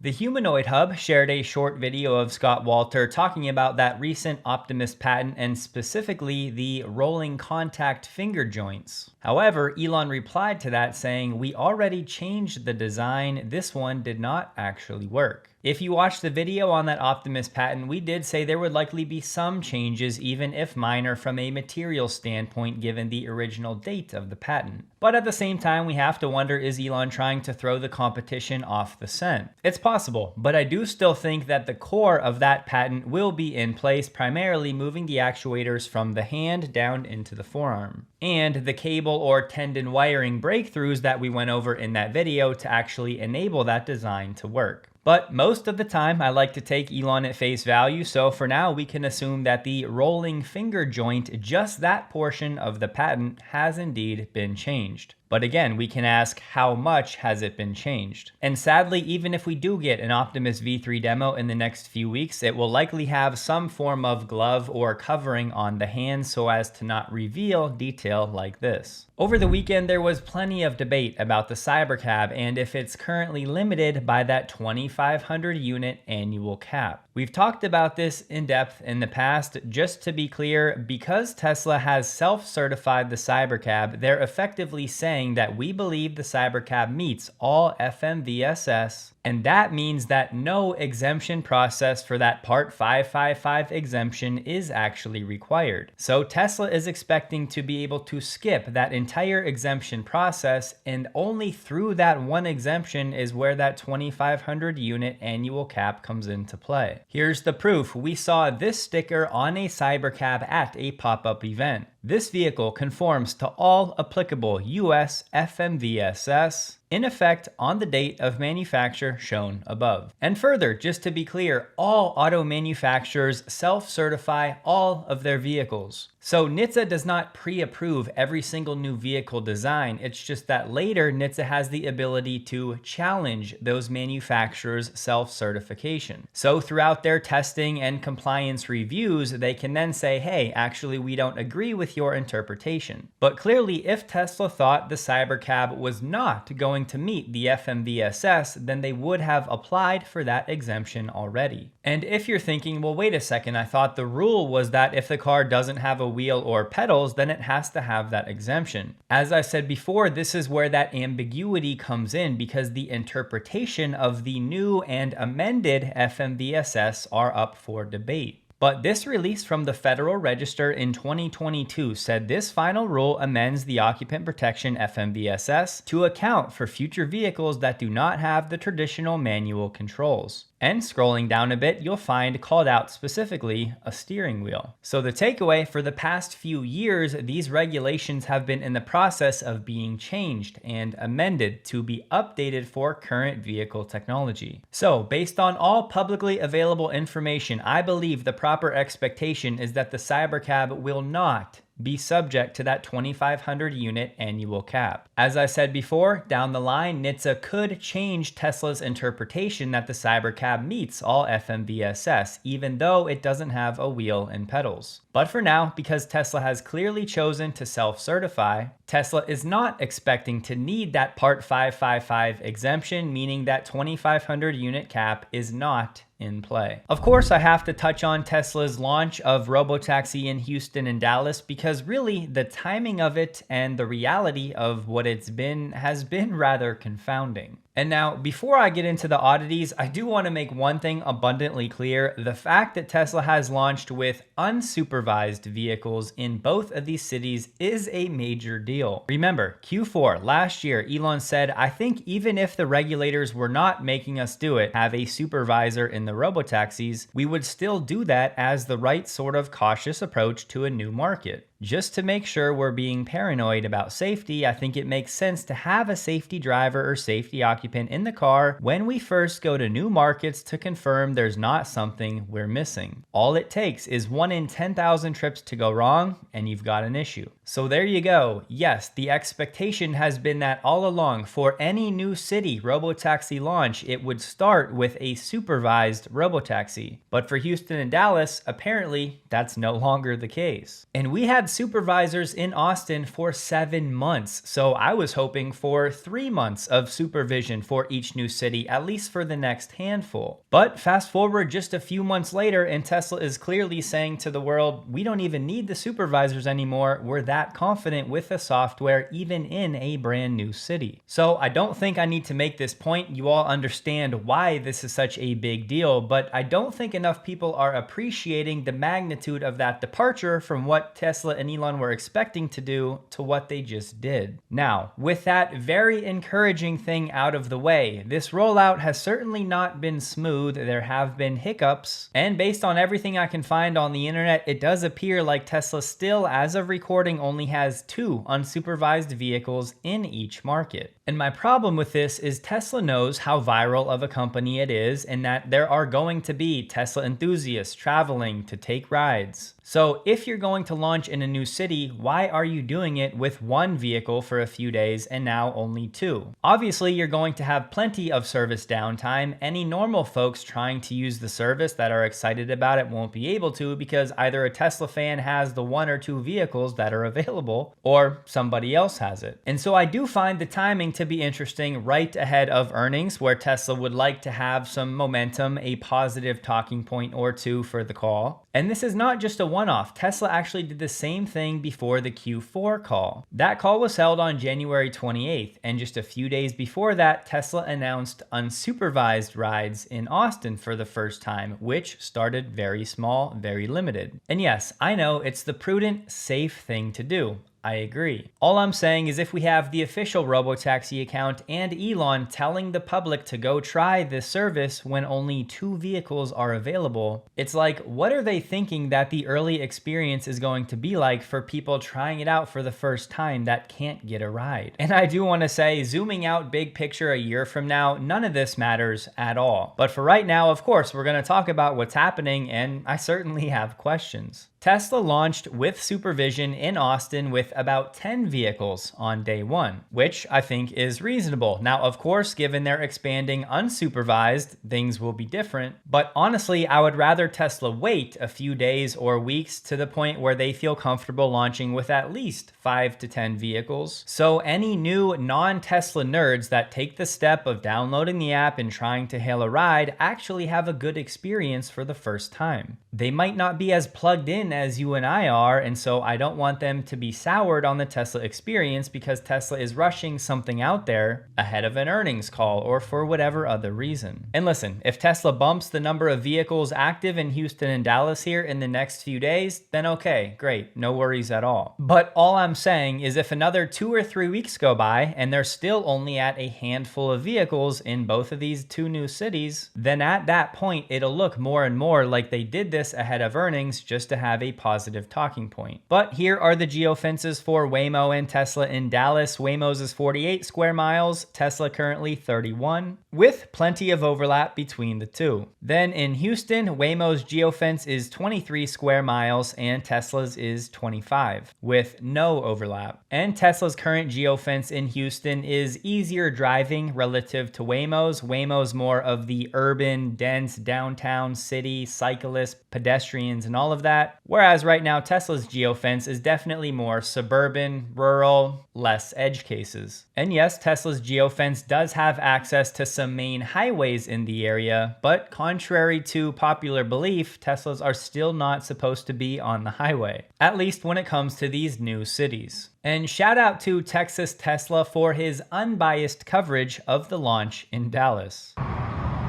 The Humanoid Hub shared a short video of Scott Walter talking about that recent Optimus patent and specifically the rolling contact finger joints. However, Elon replied to that saying, "We already changed the design. This one did not actually work." If you watched the video on that Optimus patent, we did say there would likely be some changes, even if minor from a material standpoint given the original date of the patent. But at the same time, we have to wonder, is Elon trying to throw the competition off the scent? It's possible, but I do still think that the core of that patent will be in place, primarily moving the actuators from the hand down into the forearm. And the cable or tendon wiring breakthroughs that we went over in that video to actually enable that design to work. But most of the time, I like to take Elon at face value, so for now we can assume that the rolling finger joint, just that portion of the patent, has indeed been changed. But again, we can ask, how much has it been changed? And sadly, even if we do get an Optimus V3 demo in the next few weeks, it will likely have some form of glove or covering on the hand so as to not reveal detail like this. Over the weekend, there was plenty of debate about the Cybercab and if it's currently limited by that 2,500 unit annual cap. We've talked about this in depth in the past. Just to be clear, because Tesla has self-certified the Cybercab, they're effectively saying that we believe the Cybercab meets all FMVSS, and that means that no exemption process for that Part 555 exemption is actually required. So Tesla is expecting to be able to skip that entire exemption process, and only through that one exemption is where that 2,500 unit annual cap comes into play. Here's the proof. We saw this sticker on a Cybercab at a pop-up event. This vehicle conforms to all applicable US FMVSS in effect on the date of manufacture shown above. And further, just to be clear, all auto manufacturers self-certify all of their vehicles. So NHTSA does not pre-approve every single new vehicle design. It's just that later NHTSA has the ability to challenge those manufacturers' self-certification. So throughout their testing and compliance reviews, they can then say, hey, actually we don't agree with your interpretation. But clearly, if Tesla thought the Cybercab was not going to meet the FMVSS, then they would have applied for that exemption already. And if you're thinking, well, wait a second, I thought the rule was that if the car doesn't have a wheel or pedals, then it has to have that exemption. As I said before, this is where that ambiguity comes in, because the interpretation of the new and amended FMVSS are up for debate. But this release from the Federal Register in 2022 said this final rule amends the occupant protection FMVSS to account for future vehicles that do not have the traditional manual controls. And scrolling down a bit, you'll find called out specifically a steering wheel. So the takeaway, for the past few years, these regulations have been in the process of being changed and amended to be updated for current vehicle technology. So based on all publicly available information, I believe the proper expectation is that the Cybercab will not be subject to that 2,500 unit annual cap. As I said before, down the line, NHTSA could change Tesla's interpretation that the Cybercab meets all FMVSS, even though it doesn't have a wheel and pedals. But for now, because Tesla has clearly chosen to self-certify, Tesla is not expecting to need that Part 555 exemption, meaning that 2,500 unit cap is not in play. Of course, I have to touch on Tesla's launch of Robotaxi in Houston and Dallas, because really the timing of it and the reality of what it's been has been rather confounding. And now, before I get into the oddities, I do want to make one thing abundantly clear. The fact that Tesla has launched with unsupervised vehicles in both of these cities is a major deal. Remember, Q4 last year, Elon said, I think even if the regulators were not making us do it, have a supervisor in the robotaxis, we would still do that as the right sort of cautious approach to a new market. Just to make sure we're being paranoid about safety, I think it makes sense to have a safety driver or safety occupant in the car when we first go to new markets to confirm there's not something we're missing. All it takes is 1 in 10,000 trips to go wrong and you've got an issue. So there you go. Yes, the expectation has been that all along for any new city robotaxi launch, it would start with a supervised robotaxi. But for Houston and Dallas, apparently that's no longer the case. And we had supervisors in Austin for 7 months, so I was hoping for 3 months of supervision for each new city, at least for the next handful. But fast forward just a few months later, and Tesla is clearly saying to the world, we don't even need the supervisors anymore. We're that confident with the software, even in a brand new city. So I don't think I need to make this point. You all understand why this is such a big deal, but I don't think enough people are appreciating the magnitude of that departure from what Tesla and Elon were expecting to do to what they just did. Now, with that very encouraging thing out of the way, this rollout has certainly not been smooth. There have been hiccups, and based on everything I can find on the internet, it does appear like Tesla still, as of recording, only has 2 unsupervised vehicles in each market. And my problem with this is Tesla knows how viral of a company it is, and that there are going to be Tesla enthusiasts traveling to take rides. So if you're going to launch in a new city, why are you doing it with 1 vehicle for a few days and now only 2? Obviously, you're going to have plenty of service downtime. Any normal folks trying to use the service that are excited about it won't be able to, because either a Tesla fan has the 1 or 2 vehicles that are available, or somebody else has it. And so I do find the timing to be interesting right ahead of earnings, where Tesla would like to have some momentum, a positive talking point or 2 for the call. And this is not just a one-off. Tesla actually did the same thing before the Q4 call. That call was held on January 28th, and just a few days before that, Tesla announced unsupervised rides in Austin for the first time, which started very small, very limited. And yes, I know it's the prudent, safe thing to do. I agree. All I'm saying is if we have the official Robotaxi account and Elon telling the public to go try this service when only 2 vehicles are available, it's like, what are they thinking that the early experience is going to be like for people trying it out for the first time that can't get a ride? And I do want to say, zooming out big picture a year from now, none of this matters at all. But for right now, of course, we're going to talk about what's happening, and I certainly have questions. Tesla launched with supervision in Austin with about 10 vehicles on day 1, which I think is reasonable. Now, of course, given they're expanding unsupervised, things will be different. But honestly, I would rather Tesla wait a few days or weeks to the point where they feel comfortable launching with at least 5 to 10 vehicles. So any new non-Tesla nerds that take the step of downloading the app and trying to hail a ride actually have a good experience for the first time. They might not be as plugged in as you and I are, and so I don't want them to be soured on the Tesla experience because Tesla is rushing something out there ahead of an earnings call or for whatever other reason. And listen, if Tesla bumps the number of vehicles active in Houston and Dallas here in the next few days, then okay, great, no worries at all. But all I'm saying is if another 2 or 3 weeks go by and they're still only at a handful of vehicles in both of these 2 new cities, then at that point it'll look more and more like they did this ahead of earnings just to have a positive talking point. But here are the geofences for Waymo and Tesla in Dallas. Waymo's is 48 square miles, Tesla currently 31, with plenty of overlap between the 2. Then in Houston, Waymo's geofence is 23 square miles and Tesla's is 25, with no overlap. And Tesla's current geofence in Houston is easier driving relative to Waymo's. Waymo's more of the urban, dense downtown city, cyclists, pedestrians, and all of that. Whereas right now, Tesla's geofence is definitely more suburban, rural, less edge cases. And yes, Tesla's geofence does have access to some main highways in the area, but contrary to popular belief, Teslas are still not supposed to be on the highway, at least when it comes to these new cities. And shout out to Texas Tesla for his unbiased coverage of the launch in Dallas.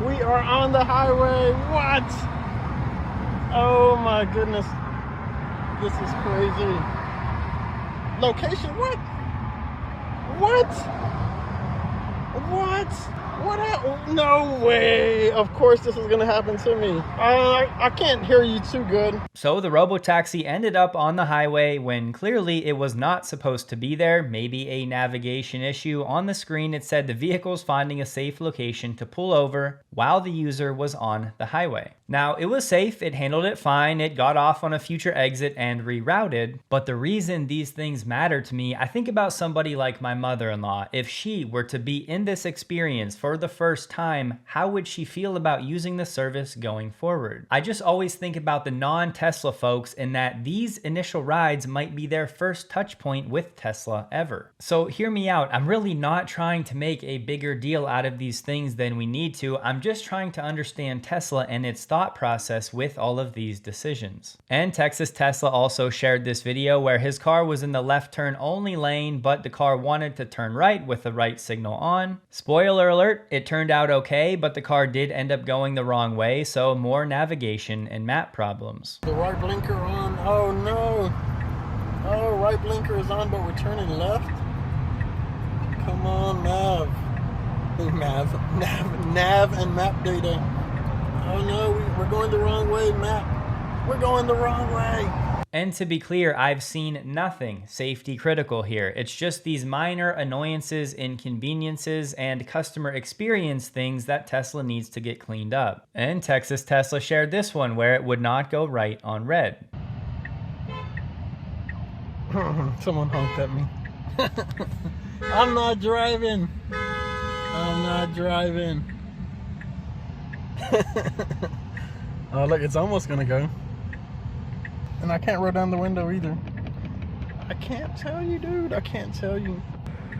We are on the highway. What? Oh my goodness. This is crazy. Location, what? What? No way. Of course this is gonna happen to me. I can't hear you too good. So the Robotaxi ended up on the highway when clearly it was not supposed to be there. Maybe a navigation issue. On the screen it said the vehicle's finding a safe location to pull over while the user was on the highway. Now, it was safe, it handled it fine, it got off on a future exit and rerouted, but the reason these things matter to me, I think about somebody like my mother-in-law. If she were to be in this experience for for the first time, how would she feel about using the service going forward? I just always think about the non-Tesla folks in that these initial rides might be their first touch point with Tesla ever. So hear me out. I'm really not trying to make a bigger deal out of these things than we need to. I'm just trying to understand Tesla and its thought process with all of these decisions. And Texas Tesla also shared this video where his car was in the left turn only lane, but the car wanted to turn right with the right signal on. Spoiler alert, it turned out okay, but the car did end up going the wrong way, so more navigation and map problems. The right blinker on. Oh no. Oh, right blinker is on, but we're turning left. Come on, nav and map data. Oh no, we're going the wrong way, map. We're going the wrong way. And to be clear, I've seen nothing safety critical here. It's just these minor annoyances, inconveniences, and customer experience things that Tesla needs to get cleaned up. And Texas Tesla shared this one where it would not go right on red. Someone honked at me. I'm not driving. I'm not driving. Oh, look, it's almost gonna go. And I can't roll down the window either. I can't tell you, dude. I can't tell you.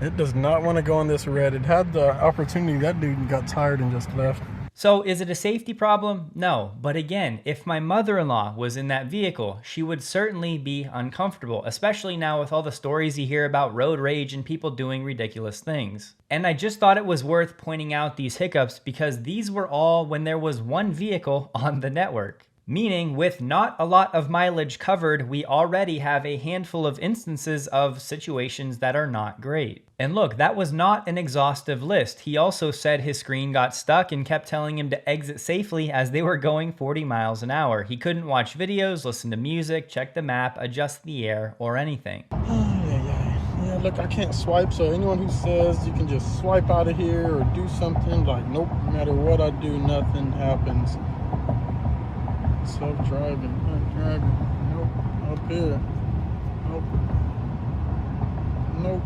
It does not want to go on this red. It had the opportunity. That dude got tired and just left. So is it a safety problem? No, but again, if my mother-in-law was in that vehicle, she would certainly be uncomfortable, especially now with all the stories you hear about road rage and people doing ridiculous things. And I just thought it was worth pointing out these hiccups because these were all when there was one vehicle on the network. Meaning, with not a lot of mileage covered, we already have a handful of instances of situations that are not great. And look, that was not an exhaustive list. He also said his screen got stuck and kept telling him to exit safely as they were going 40 miles an hour. He couldn't watch videos, listen to music, check the map, adjust the air, or anything. Yeah, look, I can't swipe, so anyone who says you can just swipe out of here or do something, like, nope, no matter what I do, nothing happens. Self-driving, nope, up here, nope,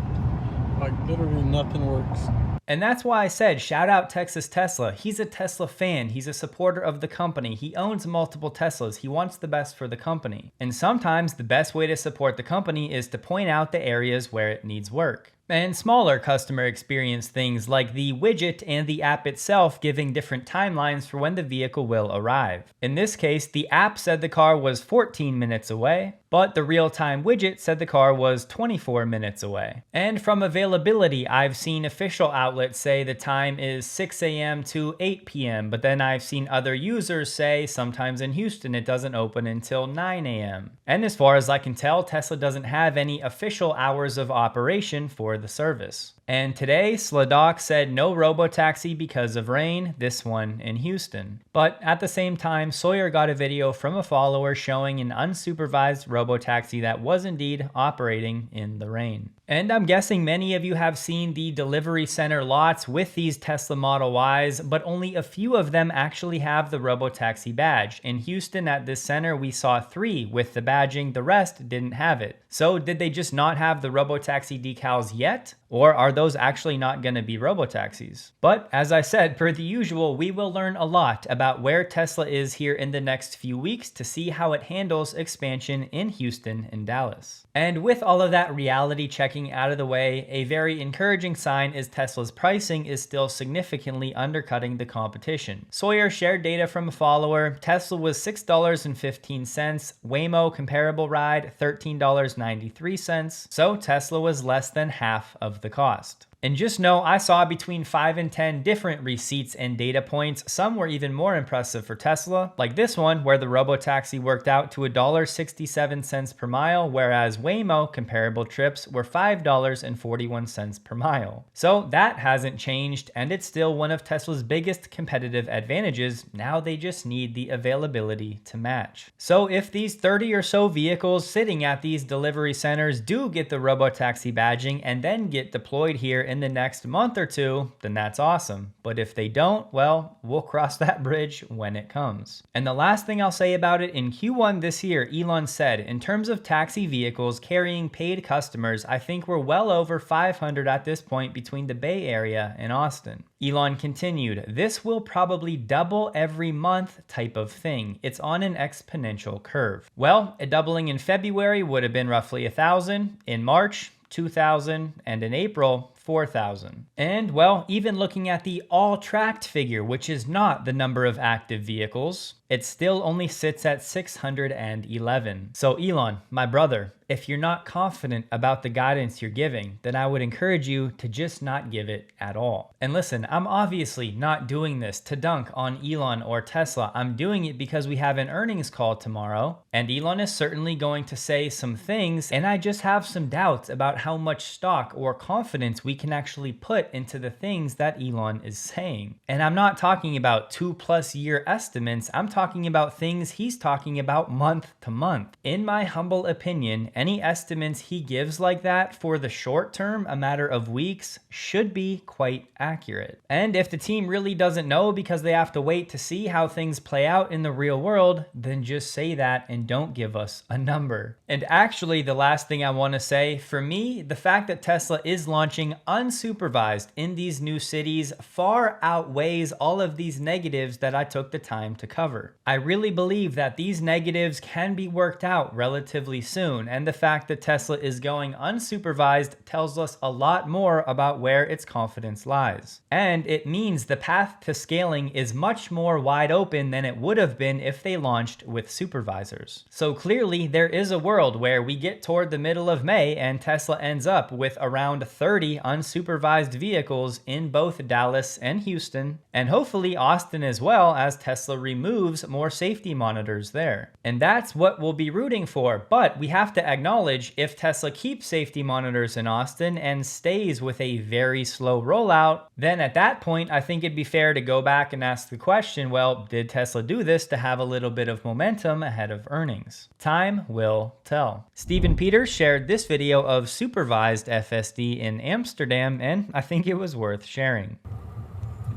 like literally nothing works. And that's why I said, shout out Texas Tesla. He's a Tesla fan. He's a supporter of the company. He owns multiple Teslas. He wants the best for the company. And sometimes the best way to support the company is to point out the areas where it needs work. And smaller customer experience things like the widget and the app itself giving different timelines for when the vehicle will arrive. In this case, the app said the car was 14 minutes away, but the real-time widget said the car was 24 minutes away. And from availability, I've seen official outlets say the time is 6 a.m. to 8 p.m., but then I've seen other users say sometimes in Houston it doesn't open until 9 a.m. And as far as I can tell, Tesla doesn't have any official hours of operation for the service. And today, Sladoc said no robotaxi because of rain, this one in Houston. But at the same time, Sawyer got a video from a follower showing an unsupervised robotaxi that was indeed operating in the rain. And I'm guessing many of you have seen the delivery center lots with these Tesla Model Ys, but only a few of them actually have the robotaxi badge. In Houston at this center, we saw 3 with the badging, the rest didn't have it. So did they just not have the robotaxi decals yet? Or are those actually not going to be robotaxis? But as I said, per the usual, we will learn a lot about where Tesla is here in the next few weeks to see how it handles expansion in Houston and Dallas. And with all of that reality checking out of the way, a very encouraging sign is Tesla's pricing is still significantly undercutting the competition. Sawyer shared data from a follower. Tesla was $6.15, Waymo comparable ride $13.93, so Tesla was less than half of the cost. And just know I saw between 5 and 10 different receipts and data points. Some were even more impressive for Tesla, like this one where the robotaxi worked out to $1.67 per mile, whereas Waymo comparable trips were $5.41 per mile. So that hasn't changed, and it's still one of Tesla's biggest competitive advantages. Now they just need the availability to match. So if these 30 or so vehicles sitting at these delivery centers do get the robotaxi badging and then get deployed here in the next month or two, then that's awesome. But if they don't, well, we'll cross that bridge when it comes. And the last thing I'll say about it, in Q1 this year, Elon said, in terms of taxi vehicles carrying paid customers, I think we're well over 500 at this point between the Bay Area and Austin. Elon continued, this will probably double every month type of thing. It's on an exponential curve. Well, a doubling in February would have been roughly 1,000, in March, 2,000, and in April, 4,000. And well, even looking at the all tracked figure, which is not the number of active vehicles, it still only sits at 611. So Elon, my brother, if you're not confident about the guidance you're giving, then I would encourage you to just not give it at all. And listen, I'm obviously not doing this to dunk on Elon or Tesla. I'm doing it because we have an earnings call tomorrow, and Elon is certainly going to say some things, and I just have some doubts about how much stock or confidence we can actually put into the things that Elon is saying. And I'm not talking about 2+ year estimates, I'm talking about things he's talking about month to month. In my humble opinion, any estimates he gives like that for the short term, a matter of weeks, should be quite accurate. And if the team really doesn't know because they have to wait to see how things play out in the real world, then just say that and don't give us a number. And actually, the last thing I want to say, for me, the fact that Tesla is launching unsupervised in these new cities far outweighs all of these negatives that I took the time to cover. I really believe that these negatives can be worked out relatively soon, and the fact that Tesla is going unsupervised tells us a lot more about where its confidence lies. And it means the path to scaling is much more wide open than it would have been if they launched with supervisors. So clearly there is a world where we get toward the middle of May and Tesla ends up with around 30 unsupervised vehicles in both Dallas and Houston, and hopefully Austin as well, as Tesla removes more safety monitors there. And that's what we'll be rooting for, but we have to acknowledge if Tesla keeps safety monitors in Austin and stays with a very slow rollout, then at that point I think it'd be fair to go back and ask the question, well, did Tesla do this to have a little bit of momentum ahead of earnings? Time will tell. Stephen Peters shared this video of supervised FSD in Amsterdam, and I think it was worth sharing.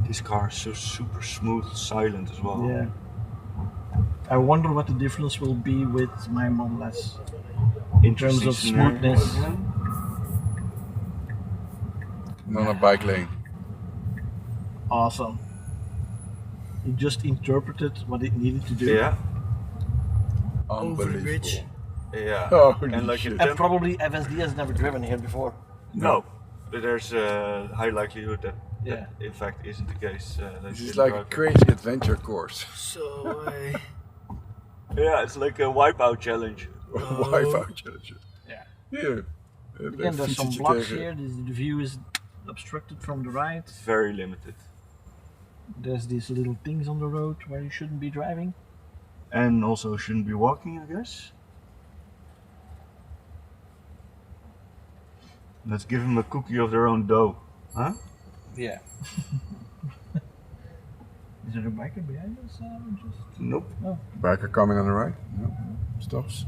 This car is so super smooth, silent as well. Yeah. I wonder what the difference will be with my Model S in terms of smoothness. On a bike lane. Awesome. It just interpreted what it needed to do. Yeah. Unbelievable. Yeah. Oh, and like shit. And probably FSD has never driven here before. No, but there's a high likelihood that, Yeah. that in fact isn't the case. This is like a crazy adventure course. So Yeah, it's like a wipeout challenge. Wipeout challenge. Yeah. Here. Again, there's some blocks here. The view is obstructed from the right. Very limited. There's these little things on the road where you shouldn't be driving. And also shouldn't be walking, I guess. Let's give them a cookie of their own dough. Huh? Yeah. Is there a biker behind us? Nope. Oh. Biker coming on the right. No. Stops.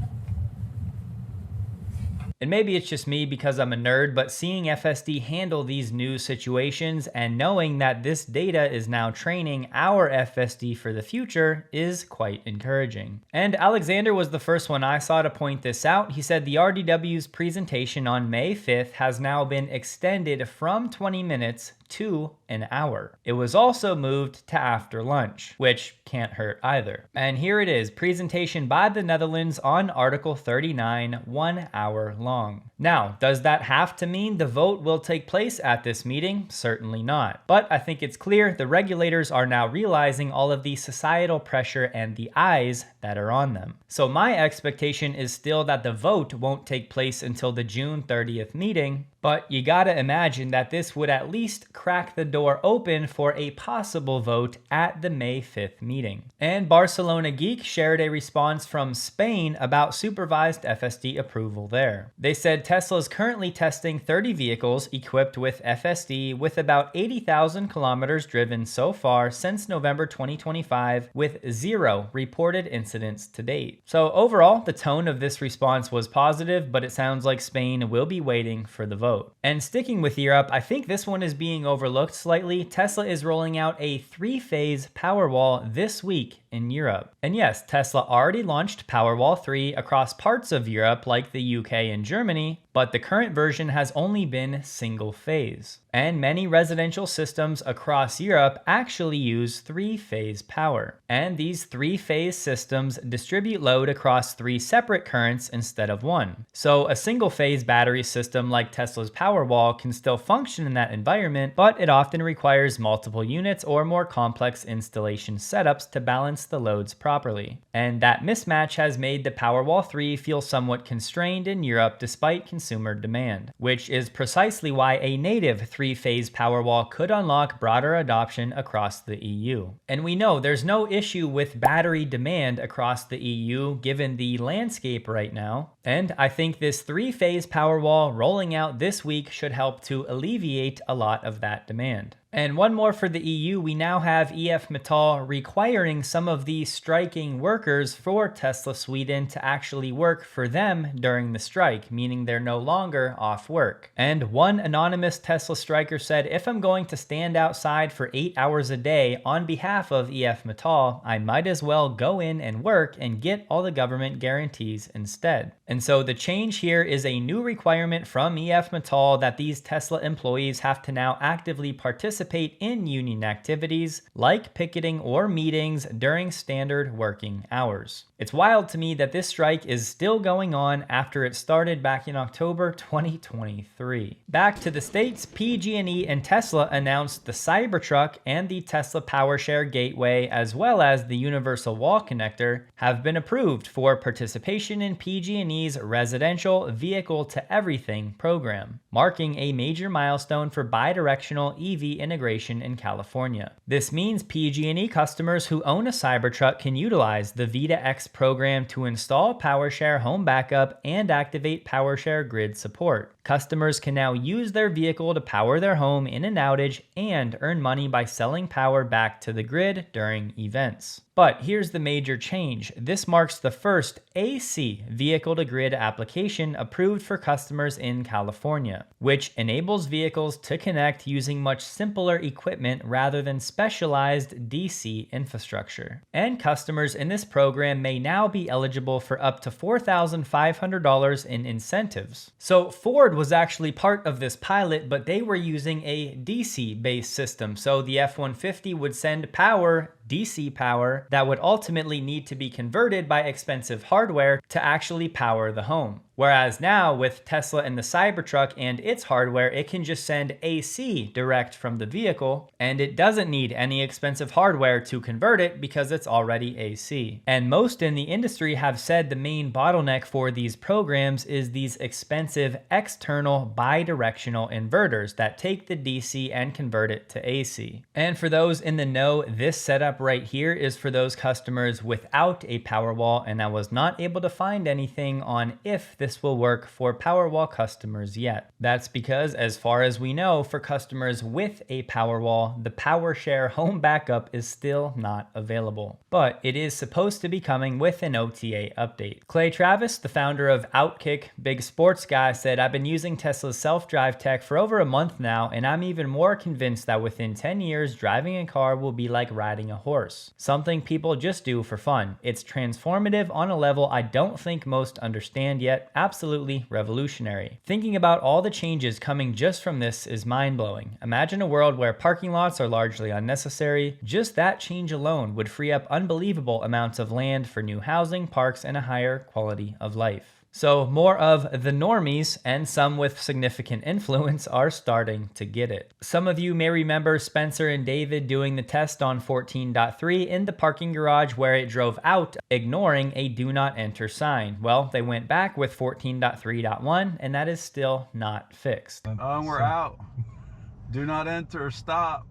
And maybe it's just me because I'm a nerd, but seeing FSD handle these new situations and knowing that this data is now training our FSD for the future is quite encouraging. And Alexander was the first one I saw to point this out. He said the RDW's presentation on May 5th has now been extended from 20 minutes to an hour. It was also moved to after lunch, which can't hurt either. And here it is, presentation by the Netherlands on Article 39, 1 hour long. Now, does that have to mean the vote will take place at this meeting? Certainly not. But I think it's clear the regulators are now realizing all of the societal pressure and the eyes that are on them. So my expectation is still that the vote won't take place until the June 30th meeting, but you gotta imagine that this would at least crack the door open for a possible vote at the May 5th meeting. And Barcelona Geek shared a response from Spain about supervised FSD approval there. They said Tesla is currently testing 30 vehicles equipped with FSD with about 80,000 kilometers driven so far since November 2025, with 0 reported incidents to date. So overall, the tone of this response was positive, but it sounds like Spain will be waiting for the vote. And sticking with Europe, I think this one is being overlooked slightly. Tesla is rolling out a 3-phase Powerwall this week in Europe. And yes, Tesla already launched Powerwall 3 across parts of Europe like the UK and Germany, but the current version has only been single phase. And many residential systems across Europe actually use 3-phase power. And these 3-phase systems distribute load across 3 separate currents instead of 1. So a single-phase battery system like Tesla's Powerwall can still function in that environment, but it often requires multiple units or more complex installation setups to balance the loads properly. And that mismatch has made the Powerwall 3 feel somewhat constrained in Europe despite consumer demand, which is precisely why a native 3-phase Powerwall could unlock broader adoption across the EU. And we know there's no issue with battery demand across the EU given the landscape right now, and I think this 3-phase Powerwall rolling out this week should help to alleviate a lot of that demand. And one more for the EU, we now have EF Metall requiring some of the striking workers for Tesla Sweden to actually work for them during the strike, meaning they're no longer off work. And one anonymous Tesla striker said, if I'm going to stand outside for 8 hours a day on behalf of EF Metall, I might as well go in and work and get all the government guarantees instead. And so the change here is a new requirement from EF Metall that these Tesla employees have to now actively participate in union activities like picketing or meetings during standard working hours. It's wild to me that this strike is still going on after it started back in October 2023. Back to the States, PG&E and Tesla announced the Cybertruck and the Tesla PowerShare Gateway, as well as the Universal Wall Connector, have been approved for participation in PG&E's Residential Vehicle to Everything program, marking a major milestone for bidirectional EV integration in California. This means PG&E customers who own a Cybertruck can utilize the V2X program to install PowerShare home backup and activate PowerShare grid support. Customers can now use their vehicle to power their home in an outage and earn money by selling power back to the grid during events. But here's the major change. This marks the first AC vehicle-to-grid application approved for customers in California, which enables vehicles to connect using much simpler equipment rather than specialized DC infrastructure. And customers in this program may now be eligible for up to $4,500 in incentives. So Ford was actually part of this pilot, but they were using a DC-based system. So the F-150 would send power, DC power, that would ultimately need to be converted by expensive hardware to actually power the home. Whereas now with Tesla and the Cybertruck and its hardware, it can just send AC direct from the vehicle, and it doesn't need any expensive hardware to convert it because it's already AC. And most in the industry have said the main bottleneck for these programs is these expensive external bidirectional inverters that take the DC and convert it to AC. And for those in the know, this setup right here is for those customers without a Powerwall, and I was not able to find anything on if this will work for Powerwall customers yet. That's because, as far as we know, for customers with a Powerwall, the PowerShare home backup is still not available. But it is supposed to be coming with an OTA update. Clay Travis, the founder of Outkick, big sports guy, said, I've been using Tesla's self-drive tech for over a month now, and I'm even more convinced that within 10 years, driving a car will be like riding a horse. Something people just do for fun. It's transformative on a level I don't think most understand yet. Absolutely revolutionary. Thinking about all the changes coming just from this is mind-blowing. Imagine a world where parking lots are largely unnecessary. Just that change alone would free up unbelievable amounts of land for new housing, parks, and a higher quality of life. So more of the normies and some with significant influence are starting to get it. Some of you may remember Spencer and David doing the test on 14.3 in the parking garage where it drove out, ignoring a do not enter sign. Well, they went back with 14.3.1 and that is still not fixed. We're out. Do not enter, stop.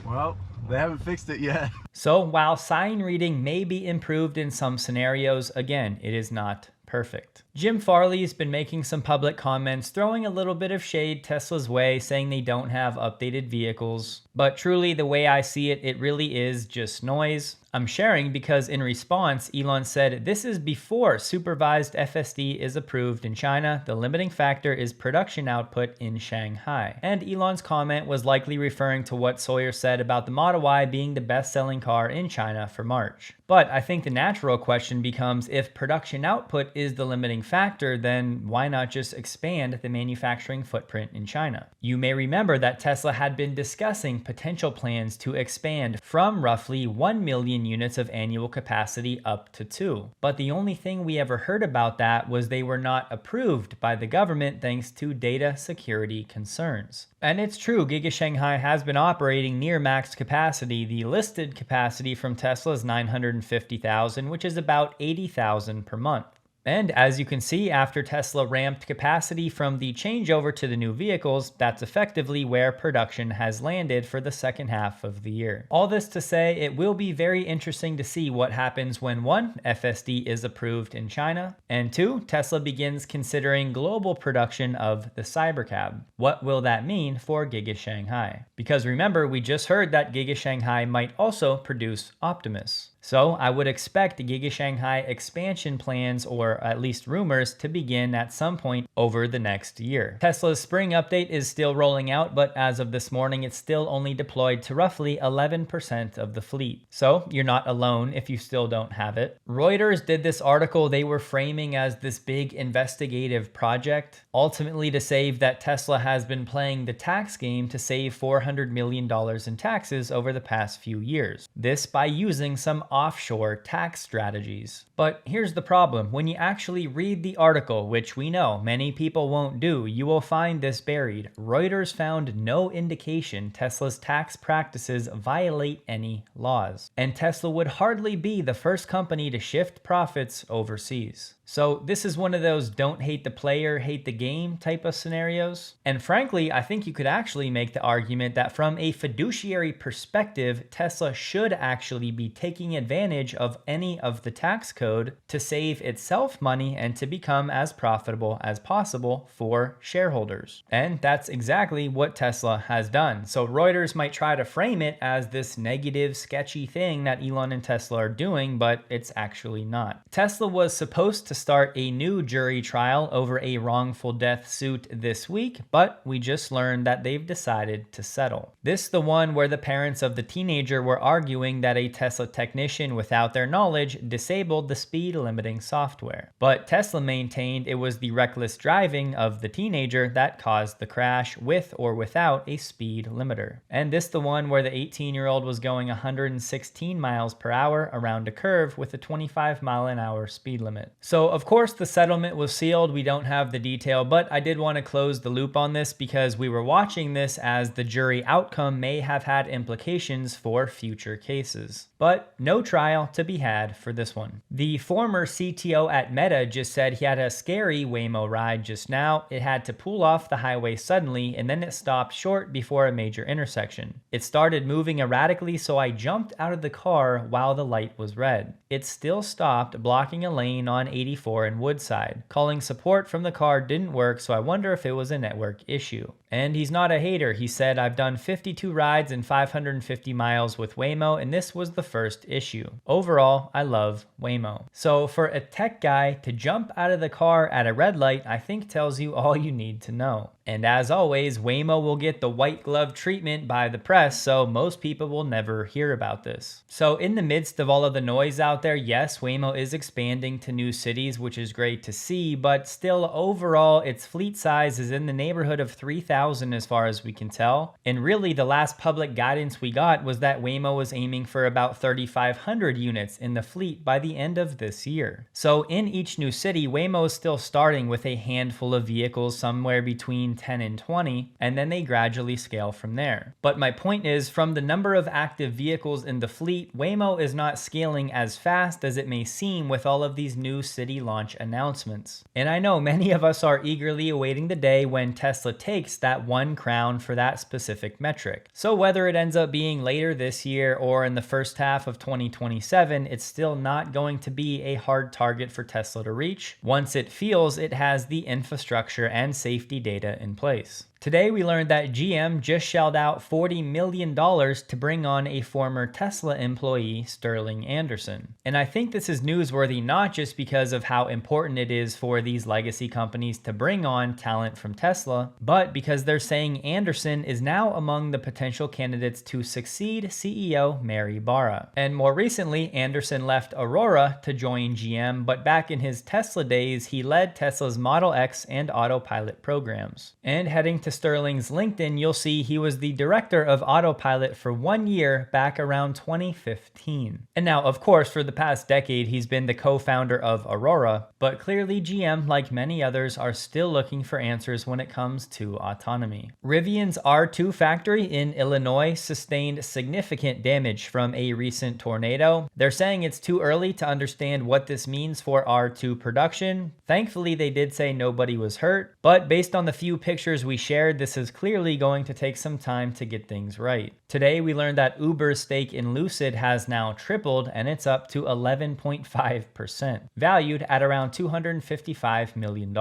Well, they haven't fixed it yet. So while sign reading may be improved in some scenarios, again, it is not Perfect. Jim Farley's been making some public comments throwing a little bit of shade Tesla's way, saying they don't have updated vehicles. But truly, the way I see it, it really is just noise. I'm sharing because in response, Elon said this is before supervised FSD is approved in China. The limiting factor is production output in Shanghai. And Elon's comment was likely referring to what Sawyer said about the Model Y being the best-selling car in China for March. But I think the natural question becomes, if production output is the limiting factor, then why not just expand the manufacturing footprint in China? You may remember that Tesla had been discussing potential plans to expand from roughly 1 million units of annual capacity up to 2. But the only thing we ever heard about that was they were not approved by the government thanks to data security concerns. And it's true, Giga Shanghai has been operating near max capacity. The listed capacity from Tesla is 950,000, which is about 80,000 per month. And as you can see, after Tesla ramped capacity from the changeover to the new vehicles, that's effectively where production has landed for the second half of the year. All this to say, it will be very interesting to see what happens when 1, FSD is approved in China, and 2, Tesla begins considering global production of the Cybercab. What will that mean for Giga Shanghai? Because remember, we just heard that Giga Shanghai might also produce Optimus. So I would expect Giga Shanghai expansion plans, or at least rumors, to begin at some point over the next year. Tesla's spring update is still rolling out, but as of this morning, it's still only deployed to roughly 11% of the fleet. So you're not alone if you still don't have it. Reuters did this article they were framing as this big investigative project, ultimately to save that Tesla has been playing the tax game to save $400 million in taxes over the past few years. This by using some offshore tax strategies. But here's the problem. When you actually read the article, which we know many people won't do, you will find this buried. Reuters found no indication Tesla's tax practices violate any laws. And Tesla would hardly be the first company to shift profits overseas. So this is one of those don't hate the player, hate the game type of scenarios. And frankly, I think you could actually make the argument that from a fiduciary perspective, Tesla should actually be taking advantage of any of the tax code to save itself money and to become as profitable as possible for shareholders. And that's exactly what Tesla has done. So Reuters might try to frame it as this negative, sketchy thing that Elon and Tesla are doing, but it's actually not. Tesla was supposed to start a new jury trial over a wrongful death suit this week, but we just learned that they've decided to settle. This the one where the parents of the teenager were arguing that a Tesla technician without their knowledge disabled the speed limiting software. But Tesla maintained it was the reckless driving of the teenager that caused the crash with or without a speed limiter. And this the one where the 18-year-old was going 116 miles per hour around a curve with a 25-mile-an-hour speed limit. So of course the settlement was sealed, we don't have the detail, but I did want to close the loop on this because we were watching this as the jury outcome may have had implications for future cases. But no trial to be had for this one. The former CTO at Meta just said he had a scary Waymo ride just now. It had to pull off the highway suddenly and then it stopped short before a major intersection. It started moving erratically, so I jumped out of the car while the light was red. It still stopped, blocking a lane on 84 and Woodside. Calling support from the car didn't work, so I wonder if it was a network issue. And he's not a hater. He said, I've done 52 rides and 550 miles with Waymo, and this was the first issue. Overall, I love Waymo. So for a tech guy to jump out of the car at a red light, I think tells you all you need to know. And as always, Waymo will get the white glove treatment by the press, so most people will never hear about this. So in the midst of all of the noise out there, yes, Waymo is expanding to new cities, which is great to see, but still overall, its fleet size is in the neighborhood of 3,000 as far as we can tell. And really the last public guidance we got was that Waymo was aiming for about 3,500 units in the fleet by the end of this year. So in each new city, Waymo is still starting with a handful of vehicles, somewhere between 10 and 20, and then they gradually scale from there. But my point is, from the number of active vehicles in the fleet, Waymo is not scaling as fast as it may seem with all of these new city launch announcements. And I know many of us are eagerly awaiting the day when Tesla takes that one crown for that specific metric. So whether it ends up being later this year or in the first half of 2020, 2027, it's still not going to be a hard target for Tesla to reach once it feels it has the infrastructure and safety data in place. Today, we learned that GM just shelled out $40 million to bring on a former Tesla employee, Sterling Anderson. And I think this is newsworthy not just because of how important it is for these legacy companies to bring on talent from Tesla, but because they're saying Anderson is now among the potential candidates to succeed CEO Mary Barra. And more recently, Anderson left Aurora to join GM, but back in his Tesla days, he led Tesla's Model X and Autopilot programs. And heading to Sterling's LinkedIn, you'll see he was the director of Autopilot for 1 year back around 2015. And now, of course, for the past decade, he's been the co-founder of Aurora, but clearly GM, like many others, are still looking for answers when it comes to autonomy. Rivian's R2 factory in Illinois sustained significant damage from a recent tornado. They're saying it's too early to understand what this means for R2 production. Thankfully, they did say nobody was hurt, but based on the few pictures we shared, this is clearly going to take some time to get things right. Today, we learned that Uber's stake in Lucid has now tripled, and it's up to 11.5%, valued at around $255 million.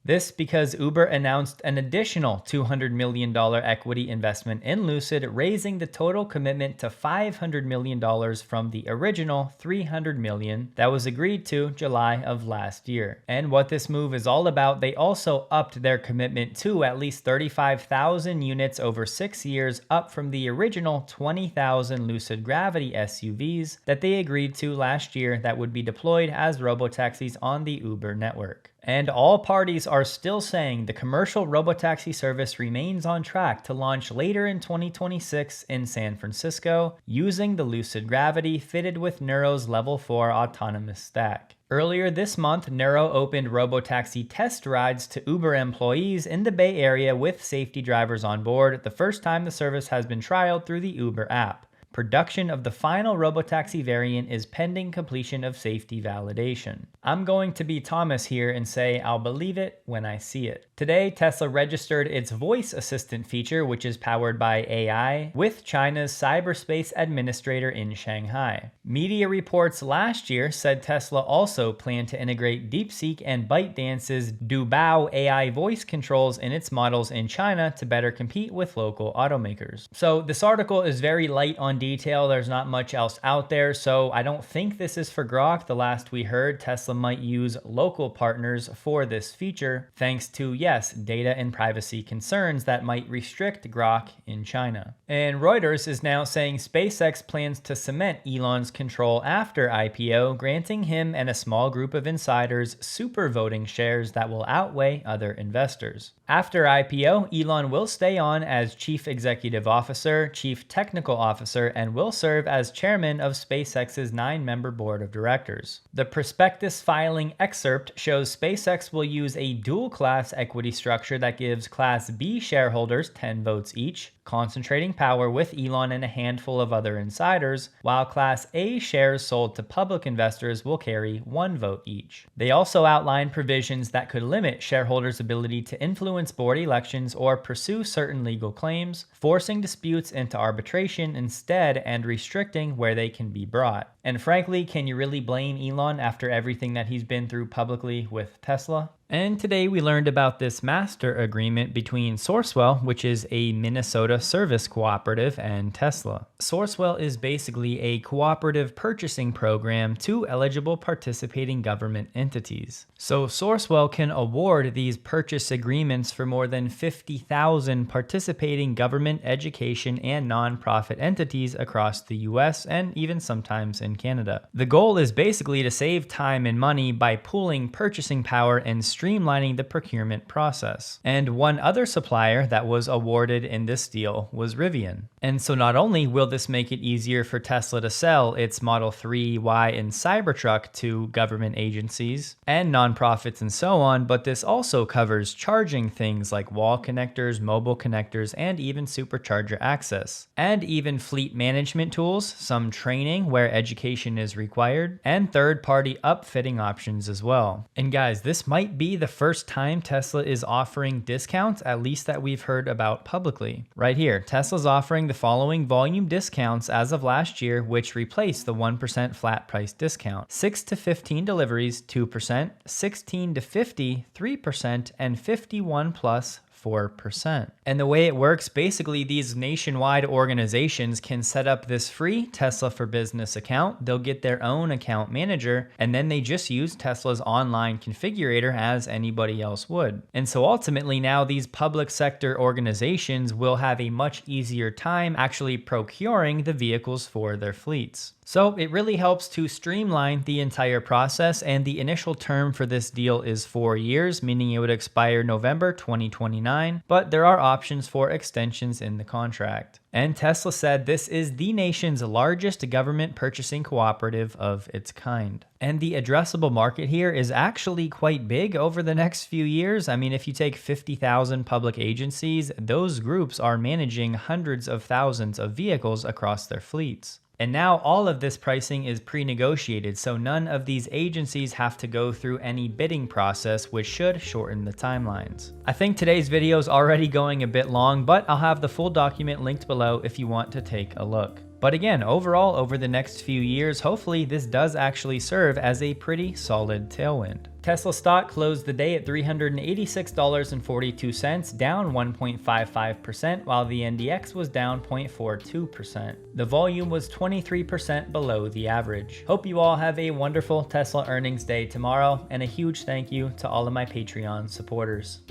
This because Uber announced an additional $200 million equity investment in Lucid, raising the total commitment to $500 million from the original $300 million that was agreed to July of last year. And what this move is all about, they also upped their commitment to at least 35,000 units over 6 years, up from the original 20,000 Lucid Gravity SUVs that they agreed to last year that would be deployed as robotaxis on the Uber network. And all parties are still saying the commercial robotaxi service remains on track to launch later in 2026 in San Francisco using the Lucid Gravity fitted with Neuro's Level 4 autonomous stack. Earlier this month, Neuro opened robotaxi test rides to Uber employees in the Bay Area with safety drivers on board, the first time the service has been trialed through the Uber app. Production of the final robotaxi variant is pending completion of safety validation. I'm going to be Thomas here and say I'll believe it when I see it. Today, Tesla registered its voice assistant feature, which is powered by AI, with China's cyberspace administrator in Shanghai. Media reports last year said Tesla also planned to integrate DeepSeek and ByteDance's Dubao AI voice controls in its models in China to better compete with local automakers. So this article is very light on detail. There's not much else out there, so I don't think this is for Grok. The last we heard, Tesla might use local partners for this feature, thanks to, yes, data and privacy concerns that might restrict Grok in China. And Reuters is now saying SpaceX plans to cement Elon's control after IPO, granting him and a small group of insiders super voting shares that will outweigh other investors. After IPO, Elon will stay on as Chief Executive Officer, Chief Technical Officer, and will serve as chairman of SpaceX's 9-member board of directors. The prospectus filing excerpt shows SpaceX will use a dual-class equity structure that gives Class B shareholders 10 votes each, concentrating power with Elon and a handful of other insiders, while Class A shares sold to public investors will carry 1 vote each. They also outline provisions that could limit shareholders' ability to influence board elections or pursue certain legal claims, forcing disputes into arbitration instead and restricting where they can be brought. And frankly, can you really blame Elon after everything that he's been through publicly with Tesla? And today we learned about this master agreement between Sourcewell, which is a Minnesota service cooperative, and Tesla. Sourcewell is basically a cooperative purchasing program to eligible participating government entities. So Sourcewell can award these purchase agreements for more than 50,000 participating government, education, and nonprofit entities across the US and even sometimes in Canada. The goal is basically to save time and money by pooling purchasing power and streamlining the procurement process. And one other supplier that was awarded in this deal was Rivian. And so not only will this make it easier for Tesla to sell its Model 3, Y, and Cybertruck to government agencies and nonprofits and so on, but this also covers charging things like wall connectors, mobile connectors, and even supercharger access. And even fleet management tools, some training where education is required, and third-party upfitting options as well. And guys, this might be be the first time Tesla is offering discounts, at least that we've heard about publicly. Right here, Tesla's offering the following volume discounts as of last year, which replaced the 1% flat price discount. 6 to 15 deliveries, 2%, 16 to 50, 3%, and 51 plus, 4%. And the way it works, basically these nationwide organizations can set up this free Tesla for Business account. They'll get their own account manager, and then they just use Tesla's online configurator as anybody else would. And so ultimately now these public sector organizations will have a much easier time actually procuring the vehicles for their fleets. So it really helps to streamline the entire process, and the initial term for this deal is 4 years, meaning it would expire November 2029, but there are options for extensions in the contract. And Tesla said this is the nation's largest government purchasing cooperative of its kind. And the addressable market here is actually quite big over the next few years. I mean, if you take 50,000 public agencies, those groups are managing hundreds of thousands of vehicles across their fleets. And now all of this pricing is pre-negotiated, so none of these agencies have to go through any bidding process, which should shorten the timelines. I think today's video is already going a bit long, but I'll have the full document linked below if you want to take a look. But again, overall, over the next few years, hopefully this does actually serve as a pretty solid tailwind. Tesla stock closed the day at $386.42, down 1.55%, while the NDX was down 0.42%. The volume was 23% below the average. Hope you all have a wonderful Tesla earnings day tomorrow, and a huge thank you to all of my Patreon supporters.